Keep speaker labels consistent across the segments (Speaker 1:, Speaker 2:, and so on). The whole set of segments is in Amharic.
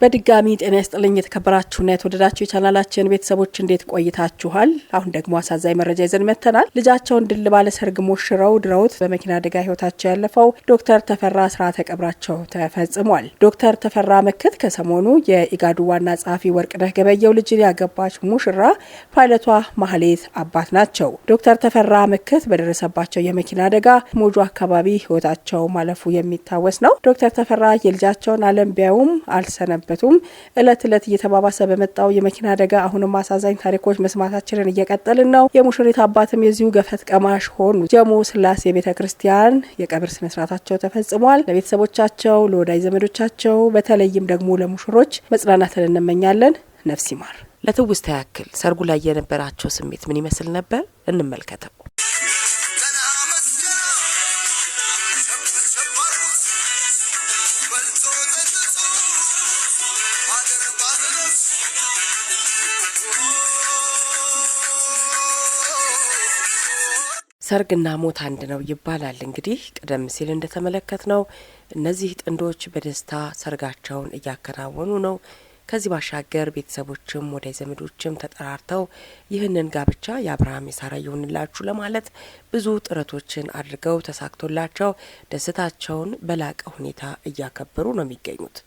Speaker 1: በድጋሚ ጤና ይስጥልኝ የተከበራችሁና የተወደዳችሁ የቻናላችን ቤተሰቦች እንዴት ቆይታችኋል? አሁን ደግሞ አሳዛኝ መረጃ ይዘን መጥተናል። ልጃቸውን ድል ባለ ሰርግ ሞሽረው ድረውት በመኪና አደጋ ህይወታቸው ያለፈው ዶክተር ተፈራ ስርዓተ ቀብራቸው ተፈጽሟል። ዶክተር ተፈራ መክት ከሰሞኑ የኢጋዱ ዋና ጸሐፊ ወርቅነህ ገበየሁ ልጅን ያገባች ሙሽራ ፓይለቷ ማህሌት አባት ናቸው። ዶክተር ተፈራ መክት በደረሰባቸው የመኪና አደጋ ሞጆ አካባቢ ህይወታቸው ማለፉ የሚታወስ ነው። ዶክተር ተፈራ የልጃቸውን ዓለም ቢያዩም አልሰነበቱም። እለት እየተባባሰ በመጣው የመኪና አደጋ አሁንም አሳዛኝ ታሪኮች መስማታችንን እየቀጠልን ነው። የሙሽሪት አባትም የዚሁ ገፈት ቀማሽ ሆኑ። ጀሞ ስላሴ ቤተክርስቲያን የቀብር ስነ ስርዓታቸው ተፈጽሟል። ለቤተሰቦቻቸው፣ ለወዳጅ ዘመዶቻቸው፣ በተለይም ደግሞ ለሙሽሮች መጽናናትን እንመኛለን። ነፍስ ይማር።
Speaker 2: ለትውስታ ያክል ሰርጉ ላይ የነበራቸው ስሜት ምን ይመስል ነበር? እንመልከተው። ሰርግና ሞት አንድ ነው ይባላል። እንግዲህ ቀደም ሲል እንደተመለከትነው እነዚህ ጥንዶች በደስታ ሰርጋቸውን እያከናወኑ ነው። ከዚህ ባሻገር ቤተሰቦችም ወዳጅ ዘመዶችም ተጠራርተው ይህንን ጋብቻ የአብርሃም የሳራ ይሁንላችሁ ለማለት ብዙ ጥረቶችን አድርገው ተሳክቶላቸው ደስታቸውን በላቀ ሁኔታ እያከበሩ ነው የሚገኙት።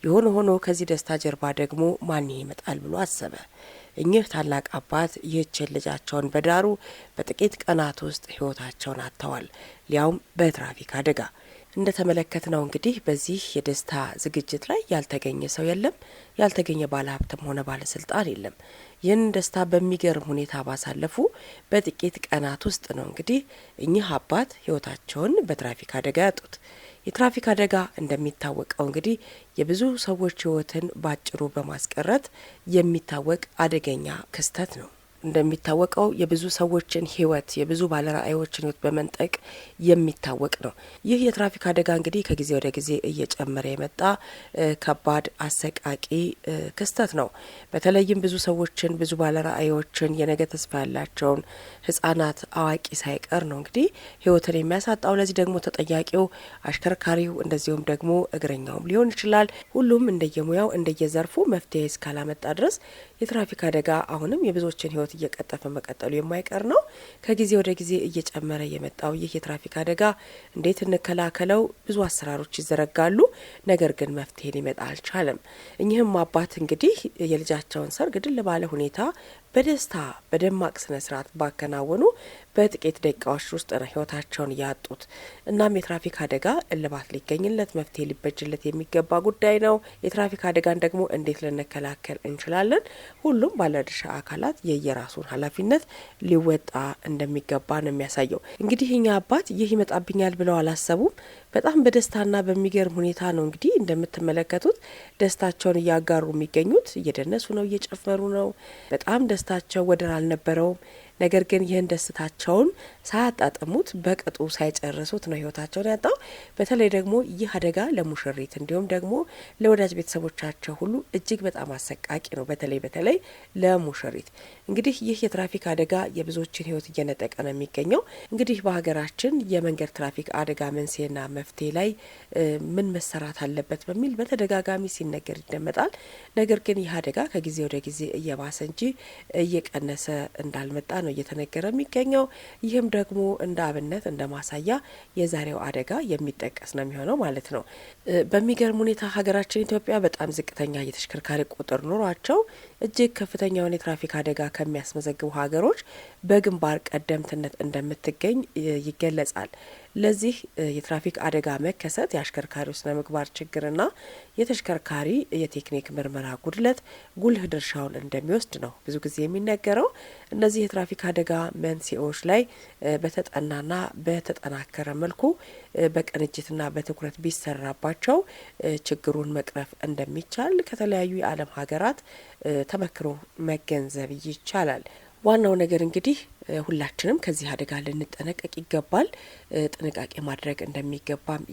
Speaker 2: የሆነ ሆኖ ከዚህ ደስታ ጀርባ ደግሞ ማን ይመጣል ብሎ አሰበ። እኚህ ታላቅ አባት ይህችን ልጃቸውን በዳሩ በጥቂት ቀናት ውስጥ ህይወታቸውን አጥተዋል። ሊያውም በትራፊክ አደጋ። እንደተመለከትነው እንግዲህ በዚህ የደስታ ዝግጅት ላይ ያልተገኘ ሰው የለም፣ ያልተገኘ ባለሀብትም ሆነ ባለስልጣን የለም። ይህን ደስታ በሚገርም ሁኔታ ባሳለፉ በጥቂት ቀናት ውስጥ ነው እንግዲህ እኚህ አባት ህይወታቸውን በትራፊክ አደጋ ያጡት። የትራፊክ አደጋ እንደሚታወቀው እንግዲህ የብዙ ሰዎች ህይወትን ባጭሩ በማስቀረት የሚታወቅ አደገኛ ክስተት ነው። እንደሚታወቀው የብዙ ሰዎችን ህይወት የብዙ ባለራዕዮችን ህይወት በመንጠቅ የሚታወቅ ነው። ይህ የትራፊክ አደጋ እንግዲህ ከጊዜ ወደ ጊዜ እየጨመረ የመጣ ከባድ አሰቃቂ ክስተት ነው። በተለይም ብዙ ሰዎችን ብዙ ባለራዕዮችን የነገ ተስፋ ያላቸውን ህጻናት አዋቂ ሳይቀር ነው እንግዲህ ህይወትን የሚያሳጣው። ለዚህ ደግሞ ተጠያቂው አሽከርካሪው እንደዚሁም ደግሞ እግረኛውም ሊሆን ይችላል። ሁሉም እንደየሙያው እንደየዘርፉ መፍትሄ እስካላመጣ ድረስ የትራፊክ አደጋ አሁንም የብዙዎችን ህይወት እየቀጠፈ መቀጠሉ የማይቀር ነው። ከጊዜ ወደ ጊዜ እየጨመረ የመጣው ይህ የትራፊክ አደጋ እንዴት እንከላከለው? ብዙ አሰራሮች ይዘረጋሉ። ነገር ግን መፍትሄ ሊመጣ አልቻለም። እኚህም አባት እንግዲህ የልጃቸውን ሰርግ ድል ባለ ሁኔታ በደስታ በደማቅ ስነ ስርዓት ባከናወኑ በጥቂት ደቂቃዎች ውስጥ ነው ህይወታቸውን ያጡት። እናም የትራፊክ አደጋ እልባት ሊገኝለት መፍትሄ ሊበጅለት የሚገባ ጉዳይ ነው። የትራፊክ አደጋን ደግሞ እንዴት ልንከላከል እንችላለን? ሁሉም ባለድርሻ አካላት የየራሱን ኃላፊነት ሊወጣ እንደሚገባ ነው የሚያሳየው። እንግዲህ እኛ አባት ይህ ይመጣብኛል ብለው አላሰቡም። በጣም በደስታና በሚገርም ሁኔታ ነው እንግዲህ እንደምትመለከቱት ደስታቸውን እያጋሩ የሚገኙት። እየደነሱ ነው፣ እየጨፈሩ ነው። በጣም ደስታቸው ወደር አልነበረውም። ነገር ግን ይህን ደስታቸውን ሳያጣጥሙት በቅጡ ሳይጨርሱት ነው ህይወታቸውን ያጣው። በተለይ ደግሞ ይህ አደጋ ለሙሽሪት እንዲሁም ደግሞ ለወዳጅ ቤተሰቦቻቸው ሁሉ እጅግ በጣም አሰቃቂ ነው። በተለይ ለሙሽሪት እንግዲህ ይህ የትራፊክ አደጋ የብዙዎችን ህይወት እየነጠቀ ነው የሚገኘው። እንግዲህ በሀገራችን የመንገድ ትራፊክ አደጋ መንስኤና መፍትሄ ላይ ምን መሰራት አለበት በሚል በተደጋጋሚ ሲነገር ይደመጣል። ነገር ግን ይህ አደጋ ከጊዜ ወደ ጊዜ እየባሰ እንጂ እየቀነሰ እንዳልመጣ ነው እየተነገረ የሚገኘው። ይህም ደግሞ እንደ አብነት እንደ ማሳያ የዛሬው አደጋ የሚጠቀስ ነው የሚሆነው ማለት ነው። በሚገርም ሁኔታ ሀገራችን ኢትዮጵያ በጣም ዝቅተኛ የተሽከርካሪ ቁጥር ኖሯቸው እጅግ ከፍተኛውን የትራፊክ አደጋ ከሚያስመዘግቡ ሀገሮች በግንባር ቀደምትነት እንደምትገኝ ይገለጻል። ለዚህ የትራፊክ አደጋ መከሰት የአሽከርካሪው ስነ ምግባር ችግርና የተሽከርካሪ የቴክኒክ ምርመራ ጉድለት ጉልህ ድርሻውን እንደሚወስድ ነው ብዙ ጊዜ የሚነገረው። እነዚህ የትራፊክ አደጋ መንስኤዎች ላይ በተጠናና በተጠናከረ መልኩ በቅንጅትና በትኩረት ቢሰራባቸው ችግሩን መቅረፍ እንደሚቻል ከተለያዩ የዓለም ሀገራት ተመክሮ መገንዘብ ይቻላል። ዋናው ነገር እንግዲህ ሁላችንም ከዚህ አደጋ ልንጠነቀቅ ይገባል። ጥንቃቄ ማድረግ እንደሚገባም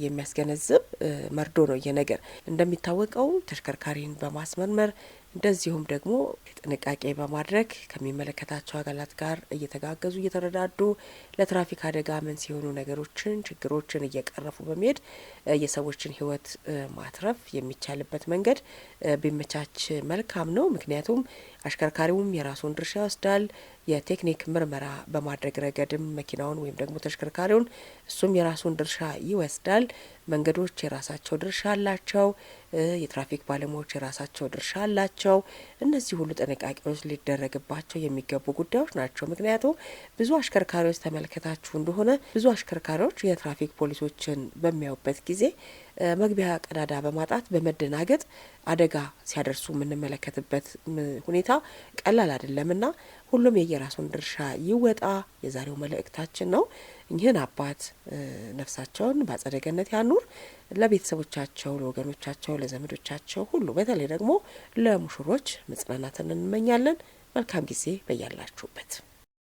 Speaker 2: የሚያስገነዝብ መርዶ ነው። የነገር እንደሚታወቀው ተሽከርካሪን በማስመርመር እንደዚሁም ደግሞ ጥንቃቄ በማድረግ ከሚመለከታቸው አካላት ጋር እየተጋገዙ እየተረዳዱ ለትራፊክ አደጋ መንስኤ የሆኑ ነገሮችን ችግሮችን እየቀረፉ በመሄድ የሰዎችን ሕይወት ማትረፍ የሚቻልበት መንገድ ቢመቻች መልካም ነው። ምክንያቱም አሽከርካሪውም የራሱን ድርሻ ይወስዳል። የቴክኒክ ምርመራ በማድረግ ረገድም መኪናውን ወይም ደግሞ ተሽከርካሪውን እሱም የራሱን ድርሻ ይወስዳል። መንገዶች የራሳቸው ድርሻ አላቸው። የትራፊክ ባለሙያዎች የራሳቸው ድርሻ አላቸው። እነዚህ ሁሉ ጥንቃቄዎች ሊደረግባቸው የሚገቡ ጉዳዮች ናቸው። ምክንያቱም ብዙ አሽከርካሪዎች ተመልከታችሁ እንደሆነ ብዙ አሽከርካሪዎች የትራፊክ ፖሊሶችን በሚያዩበት ጊዜ መግቢያ ቀዳዳ በማጣት በመደናገጥ አደጋ ሲያደርሱ የምንመለከትበት ሁኔታ ቀላል አይደለምና ሁሉም የየራሱን ድርሻ ይወጣ የዛሬው መልእክታችን ነው። እኚህን አባት ነፍሳቸውን በአጸደ ገነት ያኑር። ለቤተሰቦቻቸው፣ ለወገኖቻቸው፣ ለዘመዶቻቸው ሁሉ በተለይ ደግሞ ለሙሽሮች መጽናናትን እንመኛለን። መልካም ጊዜ በያላችሁበት።